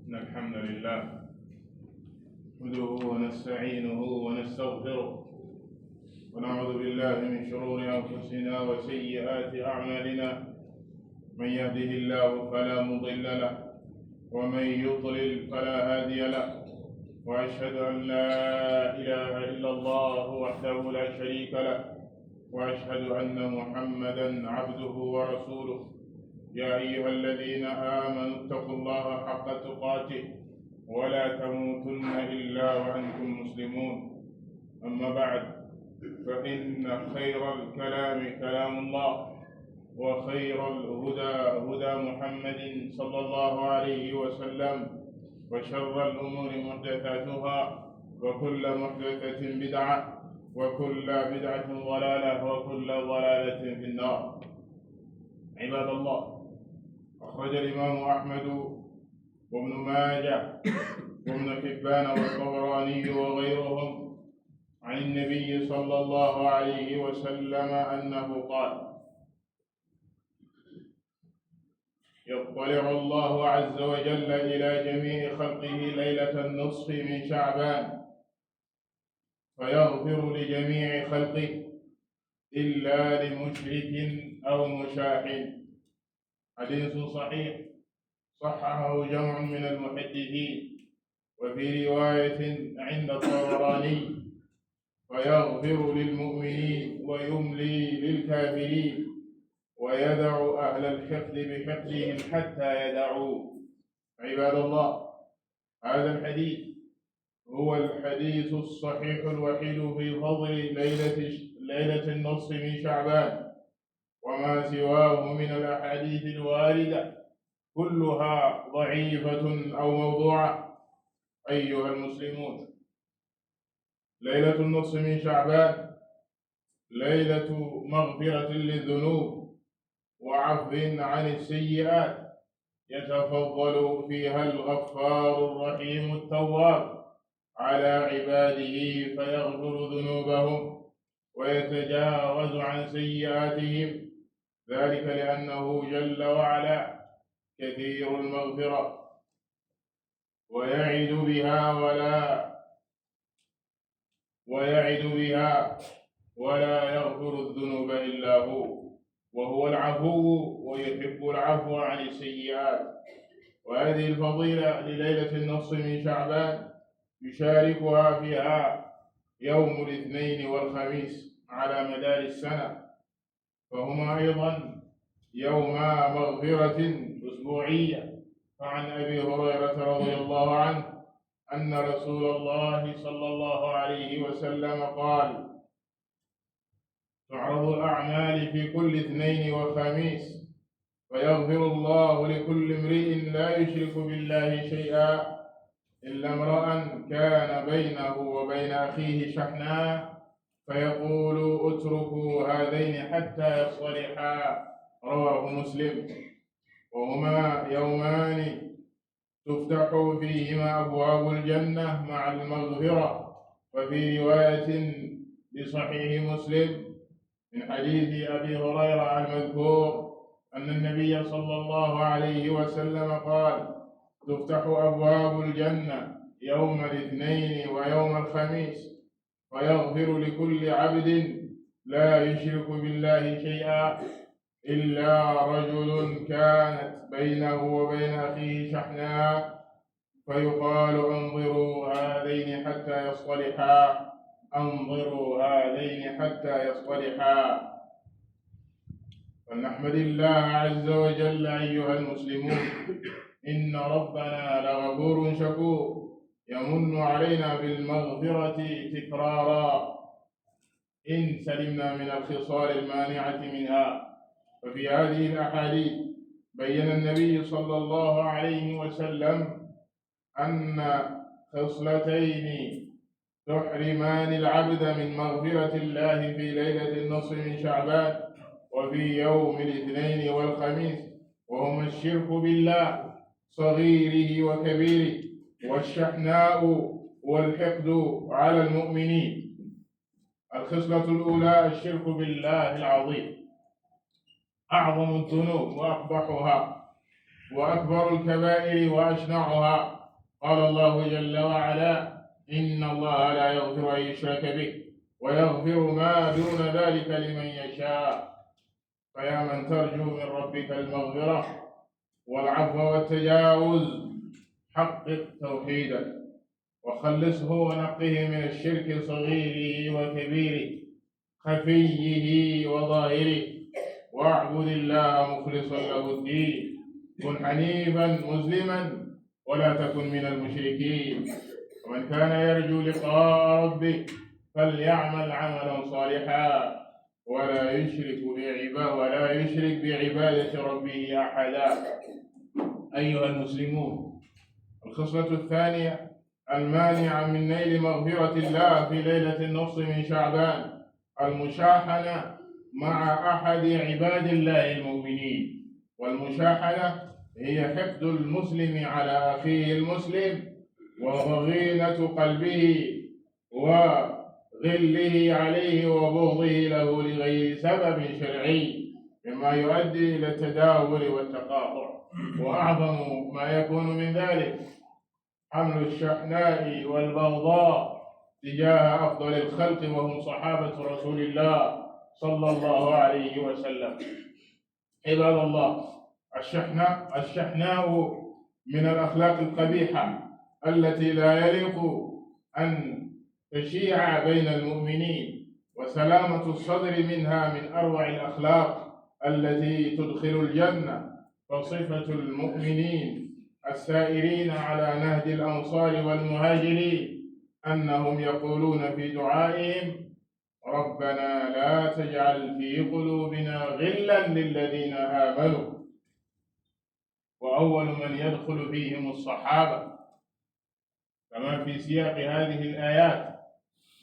إن الحمد لله نحمده ونستعينه ونستغفره ونعوذ بالله من شرور أنفسنا وسيئات أعمالنا. من يهده الله فلا مضل له ومن يضلل فلا هادي له، وأشهد أن لا إله إلا الله وحده لا شريك له، وأشهد أن محمدا عبده ورسوله. يا أيها الذين آمنوا اتقوا الله حق تقاته ولا تموتن إلا وأنتم مسلمون. أما بعد، فإن خير الكلام كلام الله، وخير الهدى هدى محمد صلى الله عليه وسلم، وشر الأمور محدثاتها، وكل محدثة بدعة، وكل بدعة ضلالة، وكل ضلالة في النار. عباد الله، أخرج الإمام أحمد وابن ماجه وابن حبان والطبراني وغيرهم عن النبي صلى الله عليه وسلم أنه قال: يطلع الله عز وجل إلى جميع خلقه ليلة النصف من شعبان فيغفر لجميع خلقه إلا لمشرك أو مشاحن. حديث صحيح صححه جمع من المحدثين. وفي رواية عند الطبراني: فيغفر للمؤمنين ويملي للكافرين ويدع أهل الحقد بحقدهم حتى يدعوا. عباد الله، هذا الحديث هو الحديث الصحيح الوحيد في فضل ليلة النصف من شعبان، وما سواه من الأحاديث الواردة كلها ضعيفة أو موضوعة. أيها المسلمون، ليلة النصف من شعبان ليلة مغفرة للذنوب وعفو عن السيئات، يتفضل فيها الغفار الرحيم التواب على عباده فيغفر ذنوبهم ويتجاوز عن سيئاتهم، ذلك لأنه جل وعلا كثير المغفرة ويعد بها ولا يغفر الذنوب إلا هو، وهو العفو ويحب العفو عن السيئات. وهذه الفضيلة لليلة النصف من شعبان يشاركها فيها يوم الاثنين والخميس على مدار السنة، فهما أيضا يوما مغفرة أسبوعية. فعن أبي هريرة رضي الله عنه أن رسول الله صلى الله عليه وسلم قال: تعرض الأعمال في كل اثنين وخميس فيغفر الله لكل امرئ لا يشرك بالله شيئا إلا امرأ كان بينه وبين أخيه شحناء فيقول: اتركوا هذين حتى يصطلحا. رواه مسلم. وهما يومان تفتح فيهما أبواب الجنة مع المغفرة. وفي رواية لصحيح مسلم من حديث أبي هريرة المذكور أن النبي صلى الله عليه وسلم قال: تفتح أبواب الجنة يوم الاثنين ويوم الخميس فيغفر لكل عبد لا يشرك بالله شيئا إلا رجل كانت بينه وبين أخيه شحناء فيقال: انظروا هذين حتى يصطلحا، انظروا هذين حتى يصطلحا. فلنحمد الله عز وجل أيها المسلمون، إن ربنا لغفور شكور يمن علينا بالمغفرة تكرارا إن سلمنا من الخصال المانعة منها. وفي هذه الأحاديث بين النبي صلى الله عليه وسلم أن خصلتين تحرمان العبد من مغفرة الله في ليلة النصف من شعبان وفي يوم الاثنين والخميس، وهما الشرك بالله صغيره وكبيره، والشحناء والحقد على المؤمنين. الخصلة الأولى الشرك بالله العظيم، أعظم الذنوب وأقبحها، وأكبر الكبائر وأشنعها. قال الله جل وعلا: إن الله لا يغفر أن يشرك به ويغفر ما دون ذلك لمن يشاء. فيا من ترجو من ربك المغفرة والعفو والتجاوز، حقق توحيدك وخلصه ونقه من الشرك صغيره وكبيره، خفيه وظاهره، واعبد الله مخلصا له الدين. كن حنيفا مسلما ولا تكن من المشركين. ومن كان يرجو لقاء ربه فليعمل عملا صالحا ولا يشرك بعبادة ربه أحدا. أيها المسلمون، الخصلة الثانية المانعة من نيل مغفرة الله في ليلة النصف من شعبان: المشاحنة مع أحد عباد الله المؤمنين. والمشاحنة هي حقد المسلم على أخيه المسلم وضغينة قلبه وغله عليه وبغضه له لغير سبب شرعي، مما يؤدي إلى التداول والتقاطع. وأعظم ما يكون من ذلك حمل الشحناء والبغضاء تجاه أفضل الخلق وهم صحابة رسول الله صلى الله عليه وسلم. عباد الله، الشحناء من الأخلاق القبيحة التي لا يليق أن تشيع بين المؤمنين، وسلامة الصدر منها من أروع الأخلاق التي تدخل الجنة. فصفة المؤمنين السائرين على نهج الأنصار والمهاجرين أنهم يقولون في دعائهم: ربنا لا تجعل في قلوبنا غلا للذين آمنوا. وأول من يدخل فيهم الصحابة، كما في سياق هذه الآيات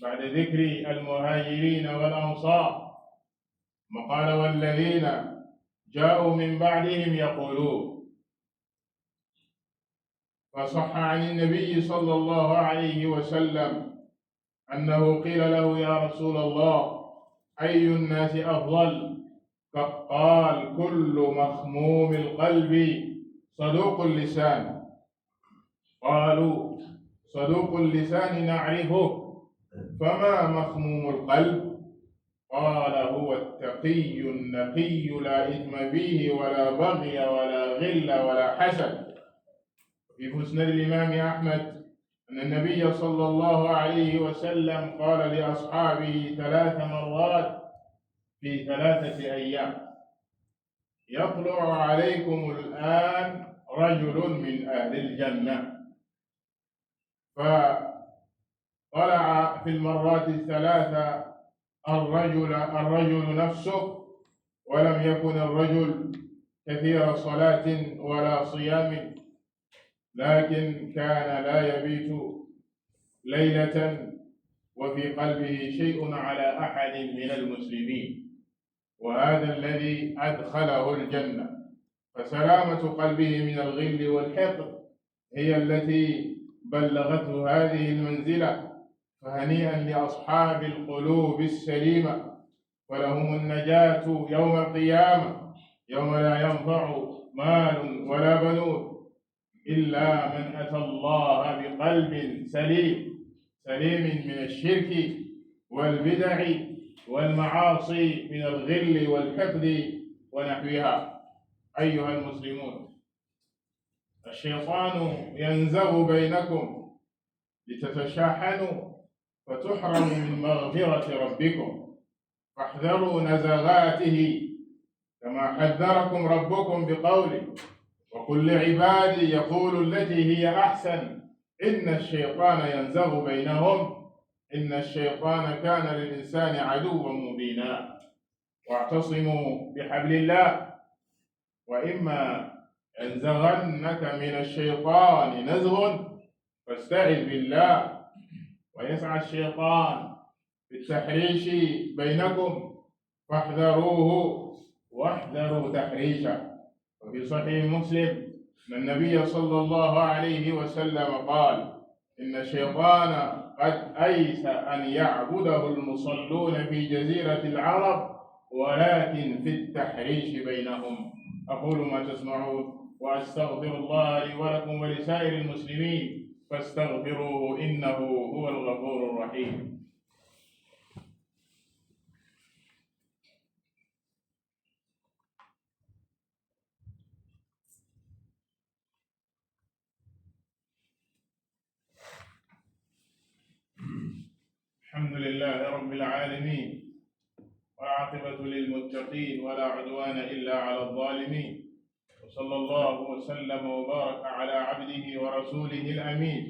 بعد ذكر المهاجرين والأنصار قال: والذين جاءوا من بعدهم يقولون. فصح عن النبي صلى الله عليه وسلم أنه قيل له: يا رسول الله، أي الناس أفضل؟ قال: كل مخموم القلب صدوق اللسان. قالوا: صدوق اللسان نعرفه، فما مخموم القلب؟ قال: هو التقي النقي لا إثم فيه ولا بغي ولا غل ولا حسد. في مسند الإمام أحمد أن النبي صلى الله عليه وسلم قال لأصحابه 3 مرات في 3 أيام: يطلع عليكم الآن رجل من أهل الجنة. فطلع في المرات 3 الرجل نفسه، ولم يكن الرجل كثير صلاة ولا صيام، لكن كان لا يبيت ليلة وفي قلبه شيء على أحد من المسلمين، وهذا الذي أدخله الجنة. فسلامة قلبه من الغل والحقد هي التي بلغته هذه المنزلة. فهنيئا لأصحاب القلوب السليمة، فلهم النجاة يوم القيامة، يوم لا ينفع مال ولا بنون إلا من أتى الله بقلب سليم من الشرك والبدع والمعاصي، من الغل والحقد ونحوها. أيها المسلمون، الشيطان ينزغ بينكم لتتشاحنوا فتحرموا من مغفرة ربكم، فاحذروا نزغاته كما حذركم ربكم بقوله: وقل لعبادي يقولوا التي هي أحسن إن الشيطان ينزغ بينهم إن الشيطان كان للإنسان عدوا مبينا. واعتصموا بحبل الله، وإما ينزغنك من الشيطان نزغ فاستعذ بالله. ويسعى الشيطان بالتحريش بينكم فاحذروه واحذروا تحريشه. وفي صحيح مسلم أن النبي صلى الله عليه وسلم قال: إن الشيطان قد أيس أن يعبده المصلون في جزيرة العرب ولكن في التحريش بينهم. أقول ما تسمعون وأستغفر الله لي ولكم ولسائر المسلمين فاستغفروه إنه هو الغفور الرحيم. الحمد لله رب العالمين، والعاقبة للمتقين ولا عدوان إلا على الظالمين، وصلى الله وسلم وبارك على عبده ورسوله الأمين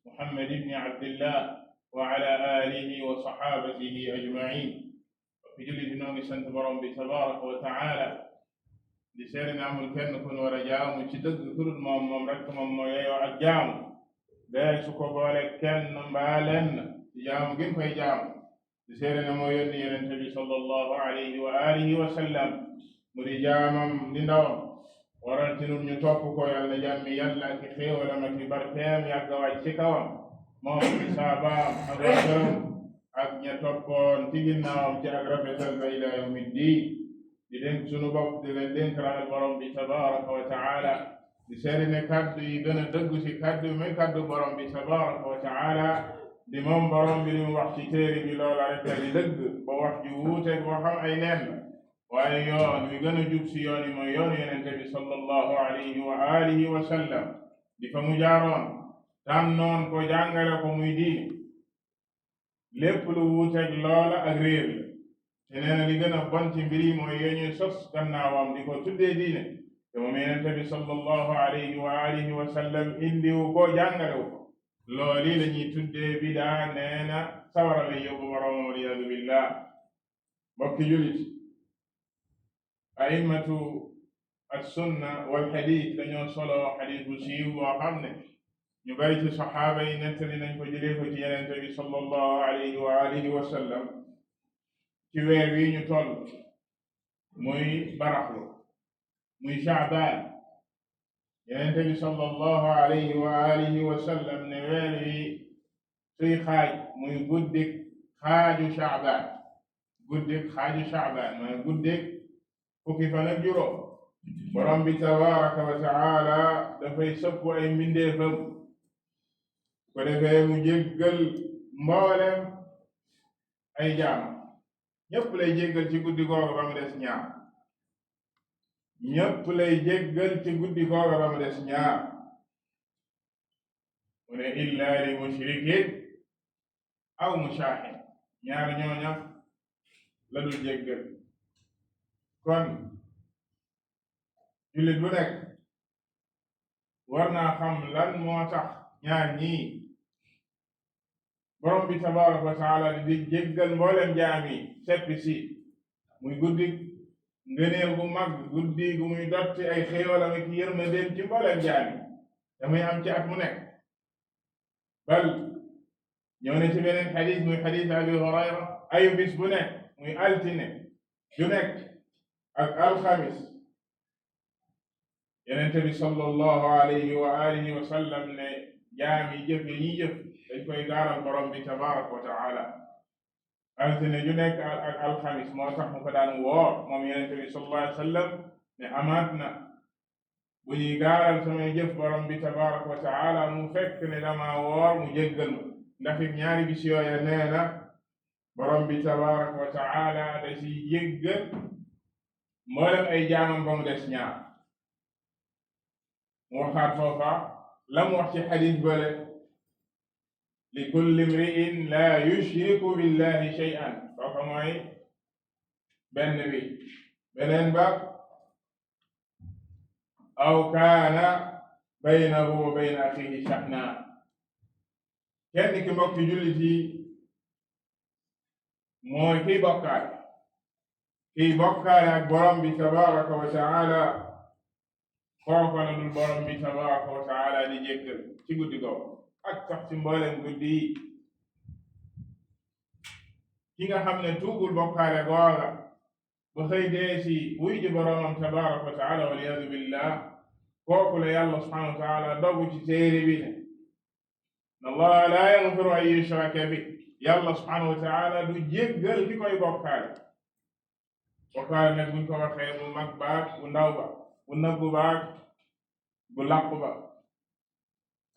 محمد بن عبد الله وعلى آله وصحابته أجمعين. في جل جنوب سنت برم تبارك وتعالى لسيرنا عمل كن كن ورجاء مشدد كل ما ممرك ما يعجام لا سكوبالك كن بالن جام جن في جام لسيرنا ما يني النبي صلى الله عليه وآله وسلم مريجام لندم warantinul ñu topp ko yàlla jàmmi yàlla ki xéewalam ak barkeem yàgg wàcc ci kawam moom ci saabaam ak wasaram ak ña toppoon ci ginnaawam ci ak rafetal ba ila yawmi diin di dénk sunu bopp di leen dénk ragal borom bi tabaraka wa taala di seede ne kaddu yi gën a dëggu si kaddu may kaddu borom bi tabaraka wa taala di moom borom bi li mu wax ci téere bi loola rek di dëgg ba wax ji wuuteeg boo xam ay neen la waaye yoon wi gën a jub si yoon yi mooy yoon yonente bi sallallahu alayhi wa alihi wa sallam di fa mu jaaroon tànnoon ko jàngale ko muy diine lépp lu wuuteeg loola ak réer la te nee na li gën a bon ci mbir yi mooy yoo ñuy sos gannaawam di ko tuddee diine te moom yonente bi sallallahu alayhi wa alihi wa sallam indiwu ko jàngalewu ko looli la ñuy tuddee bidaa nee na sawara lay yóbbu boroom waliyadu billah. mbokki julit a'immatu as-sunna wal xadiis dañoo solo xadiis bu siiw boo xam ne ñu bari ci saxaaba yi nettali nañ ko jëlee ko ci Yonent bi sallallahu alayhi wa alihi wa sallam ci weer wi ñu toll muy baraxlu muy Sha'baan. Yonent bi sallallahu alayhi wa alihi wa sallam ne weer wi suy xaaj muy guddik xaaju Sha'baan mooy guddik fukki fan ak juróom borom bi tabaraka wa taala dafay sëpp ay mbindeefam ko defee mu jéggal mboolem ay jaam ñépp lay jéggal ci guddi googa ba mu des ñaar mu ne illa li mushrikin aw mushaahin ñaar ñooña la dul jéggal. kon jullit bu nekk war naa xam lan moo tax ñaar ñii borom bi tabaraka wa taala di jéggal mboolem jaam yi seppi si muy guddi ngëneel gu mag guddi gu muy dotti ay xéewalam ak yërmandeem ci mboolem jaam yi te muy am ci at mu nekk bal ñëw na ci beneen xadis muy xadis Abi Hurayra ayu bis bu nekk muy altine ju nekk ak alxamis Yonent bi sallallahu alayhi wa alihi wa sallam ne jaam yi jëf yi ñuy jëf dañ koy gaaral borom bi tabaraka wa taala altine ju nekk ak alxamis moo tax mu ko daan woor moom Yonent bi sallallahu alayhi wa sallam ne amaat na bu ñuy gaaral samay jëf borom bi tabaraka wa taala mu fekk ne dama woor mu jéggal ma ndax it ñaari bis yooya nee na borom bi tabaraka wa taala da ci jéggal mboolem ay jaamam ba mu des ñaar. mu waxaat foofa la mu wax ci xadis bale li kulli imri'in la yushriku billahi shay'an foofa mooy benn bi. beneen ba aw kaana baynahu wa bayna axihi shahna kenn ki mbokki jullit yi mooy kiy bokkaale ak borom bi tabaraka wa taala kooku la dul borom bi tabaraka wa taala di jéggal ci guddi googu ak sax ci mboolem guddi yi. ki nga xam ne tuubul bokkaale googa ba xëy dee si wuy ji boromam tabaraka wa taala waliyadu billah kooku la yàlla subhanahu wa taala dogu ci téere bi ne Allah la yaghfiru an yushraka bi yàlla subhanahu wa taala du jéggal ki koy bokkaale nag buñ ko waxee bu mag baag bu ndaw ba bu nëbbu baag bu làqu ba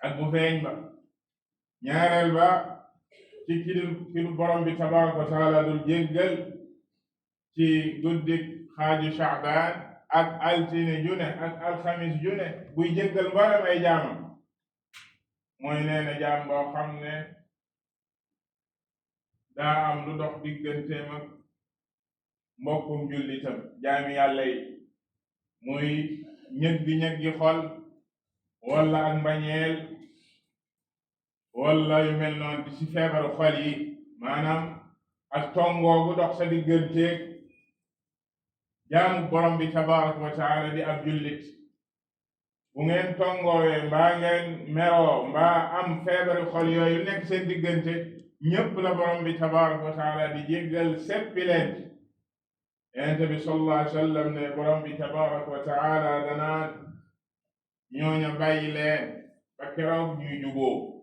ak bu feeñ ba. ñaareel ba ci ki borom bi tabaraka wa taala dul jéggal ci guddik xaaju Sha'ban ak altine june ak alxamis june buy jéggal mboolem ay jaamam mooy nee na jaam boo xam ne daa am lu dox digganteem ak mbokkum jullitam jaami yàlla yi muy ñëggi xol wala ak mbañeel wala yu mel noonu di ci feebaru xol yi maanaam ak tongoogu dox sa digganteeg jaamu borom bi tabaraka wa taala di ab jullit bu ngeen tongoowee mbaa ngeen meroo mbaa am feebaru xol yooyu nekk seen diggante ñépp la borom bi tabaraka wa taala di jéggal seppi leen. Yonent bi sallallahu alayhi wa sallam ne borom bi tabaraka wa taala danaa ñooña bàyyi leen ba keroog ñuy juboo.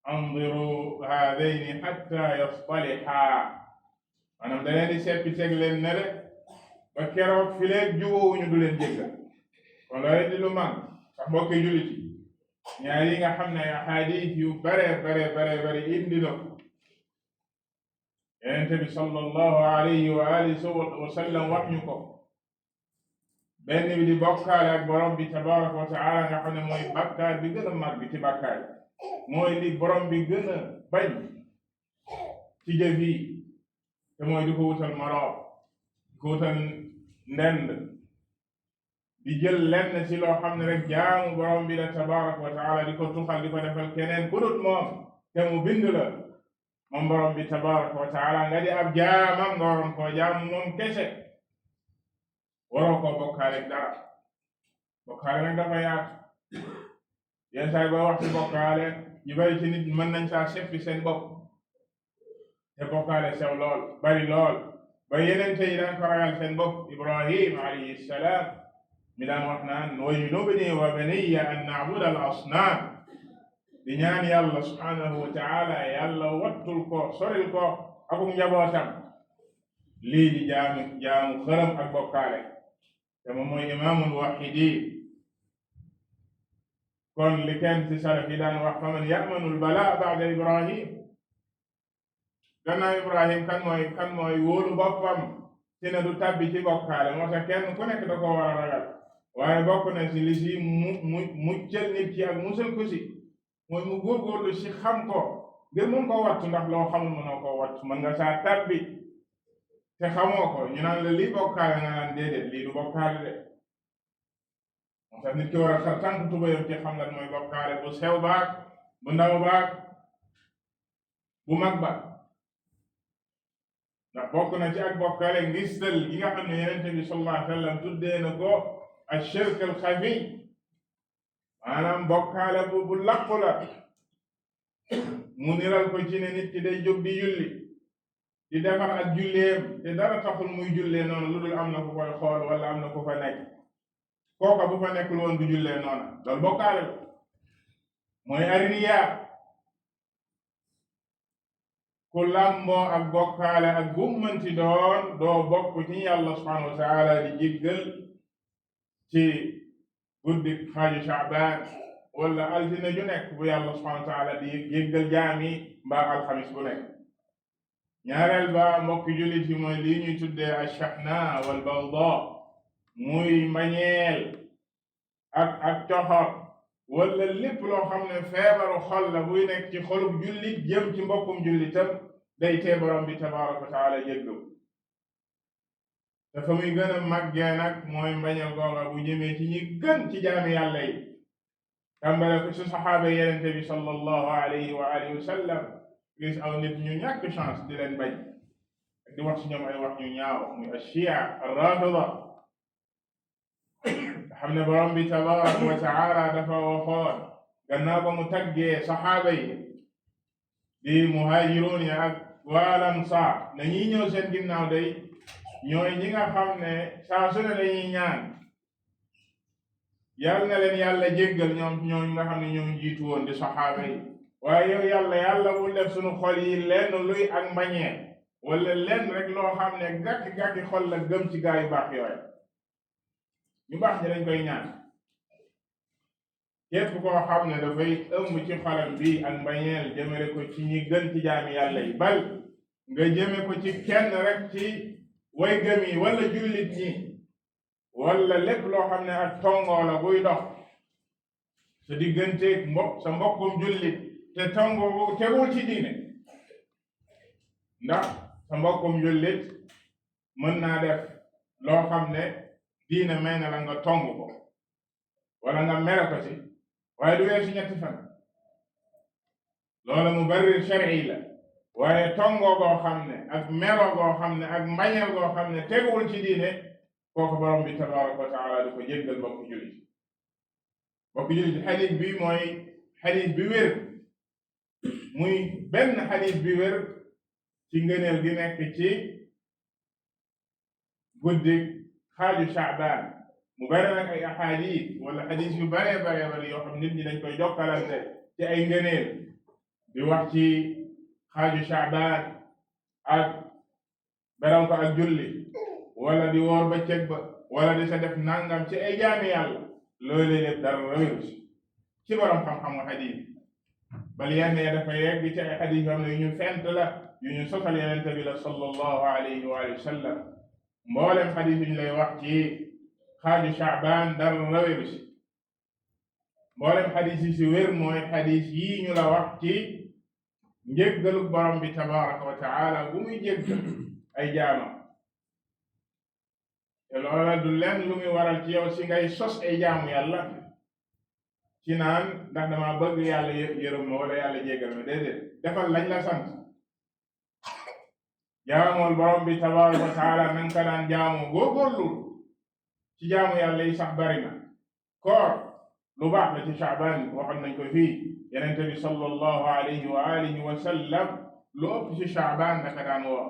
andiru haadayni hatta yastalihaa maanaam da leen di seppi teg leen ne rek ba keroog fi leen jubóowuñu du leen jéggal. kon loolu di lu mag sax mbokki jullit yi ñaar yi nga xam ne ahadis yu bare indi na ko. Yonent bi sallallahu alayhi wa alihi wa sallam wax ñu ko. benn bi di bokkaale ak borom bi tabaraka wa taala nga xam ne mooy bakkaar bi gën a mag bi ci bakkaar mooy li borom bi gën a bañ ci jëf yi te mooy di ko wutal moroom di ko wutal ndend di jël lenn ci loo xam ne rek jaamu borom bi la tabaraka wa taala di ko tuxal di ko defal keneen ku dut moom te mu bind la moom borom bi tabaraka wa taala nga di ab jaamam nga waroon koo jaamu moom kese waroo koo bokkaale dara. bokkaale nag dafa yaatu yenn saa yi boo wax ci bokkaale ñu bari ci nit mën nañ saa seppi seen bopp te bokkaale sew lool bari lool ba yeneen yi daan ko ragal seen bopp. Ibrahim alayhi salaam mi daan wax naan wajnubnii wa baniya an na'buda al asnaam di ñaan yàlla subhanahu wa taala yàlla wattul ko soril ko akum njabootam lii di jaamu xërëm ak bokkaale te moom mooy imaamul muwahhidiin. kon li kenn ci salaf yi daan wax faman ya'manul balaa ba'da Ibrahim gannaaw Ibrahim kan mooy wóolu boppam ci ne du tabbi ci bokkaale moo tax kenn ku nekk da ko war a ragal. waaye bokk na ci li si muccal nit ki ak musal ko si mooy mu góorgóorlu si xam ko ngir mun ko wattu ndax loo xamul mënoo ko wattu mën nga saa tabbi te xamoo ko ñu naan la lii bokkaale nga naan déedéet lii du bokkaale de. moo tax nit ki war a xar tànk tubayam ci xam lan mooy bokkaale bu sew baag bu ndaw baag bu mag ba ndax bokk na ci ak bokkaale ngistal gi nga xam ne Yonent bi sallallahu alayhi wa sallam tuddee na ko ashirk al xafi maanaam bokkaale bu làqu la mu niral ko ci ne nit ki day jóg di julli di defar ak julleem te dara taxul muy jullee noonu lu dul am na ku koy xool wala am na ku fa nekk kooka bu fa nekkul woon du jullee noona loolu bokkaale la mooy arriya. ku làmboo ak bokkaale ak gummanti doon doo bokk ci yàlla subhanahu wa taala di jéggal ci guddi xaaju Sha'ban wala altine ju nekk bu yàlla subhanahu wa taala di jéggal jaami mbaa alxamis bu nekk. ñaareel ba mbokki jullit yi mooy lii ñuy tuddee ash-shahna wal baghdha muy mbañeel ak coxor wala lépp loo xam ne feebaru xol la buy nekk ci xolub jullit jëm ci mbokkum jullitam day tee borom bi tabaraka wa taala jéggal. te fa muy gën a màggee nag mooy mbañeel googa bu jëmee ci ñi gën ci jaami yàlla yi tàmbale ko ci saxaaba yenente bi sallallahu alayhi wa alihi wa sallam gis aw nit ñu ñàkk chance di leen bañ ak di wax ci ñoom ay wax ñu ñaaw muy ashia ar-rafida xam ne borom bi tabaraka wa taala dafa waxoon gannaaw ba mu taggee saxaaba yi di muhaajiruun yi ak waa lansaar na ñi ñëw seen ginnaaw day ñooy ñi nga xam ne saa su ne dañuy ñaan yal na leen yàlla jéggal ñoom nga xam ne ñoom jiitu woon di saxaaba yi waaye yow yàlla bul def suñu xol yi lenn luy ak mbañeel wala lenn rek loo xam ne gàkki xol la gëm ci gaa yu baax yooyu ñu baax ñi dañ koy ñaan képp koo xam ne dafay ëmb ci xolam bi ak mbañeel jëmale ko ci ñi gën ci jaami yàlla yi bal nga jëme ko ci kenn rek ci way gëm yi wala jullit ñi wala lépp loo xam ne ak tongoo la buy dox sa digganteeg sa mbokkum jullit te tongoo bu tegul ci diine ndax sa mbokkum jullit mën naa def loo xam ne diine may na la nga tong ko wala nga mere ko ci waaye du weesu ñetti fan loola mubarrir shar'i la waaye tongoo goo xam ne ak meroo goo xam ne ak mbañeel goo xam ne teguwul ci diine kooku borom bi tabaraka wa taala du ko jéggal bokk jullit xadis bi mooy xadis bi wér muy benn xadis bi wér ci ngëneel gi nekk ci guddi xaaju Sha'ban mu bare nag ay ahadis wala xadis yu bare yoo xam nit ñi dañ koy jokkalante ci ay ngëneel di wax ci xaaju Sha'ban ak beral ko ak julli wala di woor bëccëg ba wala di sa def nangam ci ay jaami yàlla loolu lépp dara wéru ci borom xam-xamu xadis bal yenn ya dafa yegg ci ay xadis yoo xam ne yu ñu fent la yu ñu sosal yonente bi la sallallahu alayhi wa sallam mboolem xadis yu ñu lay wax ci xaaju Sha'ban dara wéru si mboolem xadis yi si wér mooy xadis yii ñu la wax ci njéggalu borom bi tabaraka wa taala bu muy jéggal ay jaamam te loola du lenn lu muy waral ci yow si ngay sos ay jaamu yàlla ci naan ndax dama bëgg yàlla yërëm ma wala yàlla jéggal ma déedéet defal lañ la sant jaamool borom bi tabaraka wa taala nanga ka daan jaamu góorgóorlu ci jaamu yàlla yi sax bari na koor lu baax la ci Sha'ban waxoon nañ ko fii Yonent bi sallallahu alayhi wa alihi wa sallam lu ëpp ci Sha'ban daka daan woor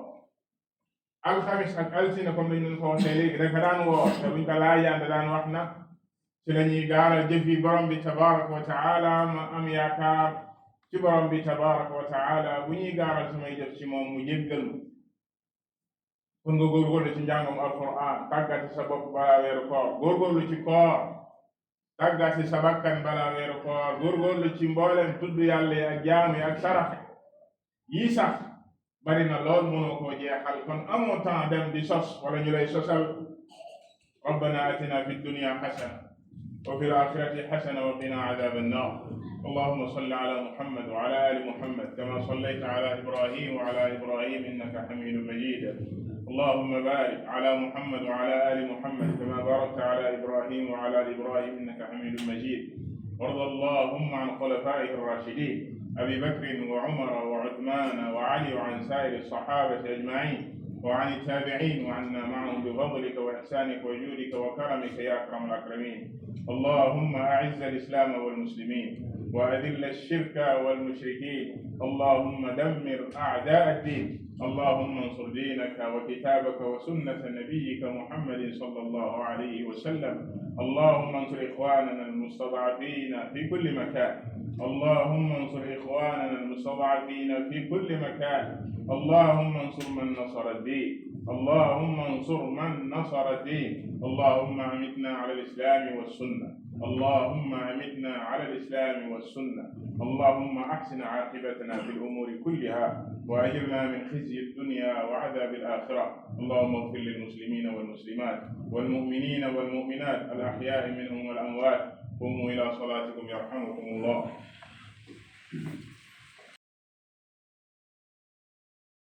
alxamis ak altine comme dañ leen ko waxee léegi daka daan woor te buñ ko laajaan da daan wax na ci la ñuy gaaral jëf yi borom bi tabaraka wa taala ma am yaakaar ci borom bi tabaraka wa taala bu ñuy gaaral samay jëf ci moom mu jéggal ma kon nga góorgóorlu ci njàngam alquran tàggati sa bopp balaa weeru koor góorgóorlu ci koor tàggati sa bakkan balaa weeru koor góorgóorlu ci mboolem tudd yàlla yi ak jaamu yi ak saraxe yii sax bari na lool mënoo koo jeexal kon amoo temps dem di sos wala ñu lay sosal rabbana atina fi dunya xasana wa fil axirati xasana wa qina adaba annar allahuma salli ala muhammad wa ala ali muhammad kama sallayta ala ibrahim wa ala ibrahim innaka xamidun majid اللهم بارك على محمد وعلى آل محمد كما باركت على إبراهيم وعلى آل إبراهيم إنك حميد مجيد وارض اللهم عن خلفائه الراشدين أبي بكر وعمر وعثمان وعلي وعن سائر الصحابة أجمعين وعن التابعين وعنا معهم بفضلك وإحسانك وجودك وكرمك يا أكرم الأكرمين اللهم أعز الإسلام والمسلمين وأذل الشرك والمشركين اللهم دمر أعداء الدين اللهم انصر دينك وكتابك وسنة نبيك محمد صلى الله عليه وسلم اللهم انصر إخواننا المستضعفين في كل مكان اللهم انصر إخواننا المستضعفين في كل مكان اللهم انصر من نصر الدين اللهم انصر من نصر الدين اللهم أمتنا على الإسلام والسنة اللهم أمتنا على الإسلام والسنة اللهم أحسن عاقبتنا في الأمور كلها وأجرنا من خزي الدنيا وعذاب الآخرة اللهم اغفر للمسلمين والمسلمات والمؤمنين والمؤمنات الأحياء منهم والأموات قوموا إلى صلاتكم يرحمكم الله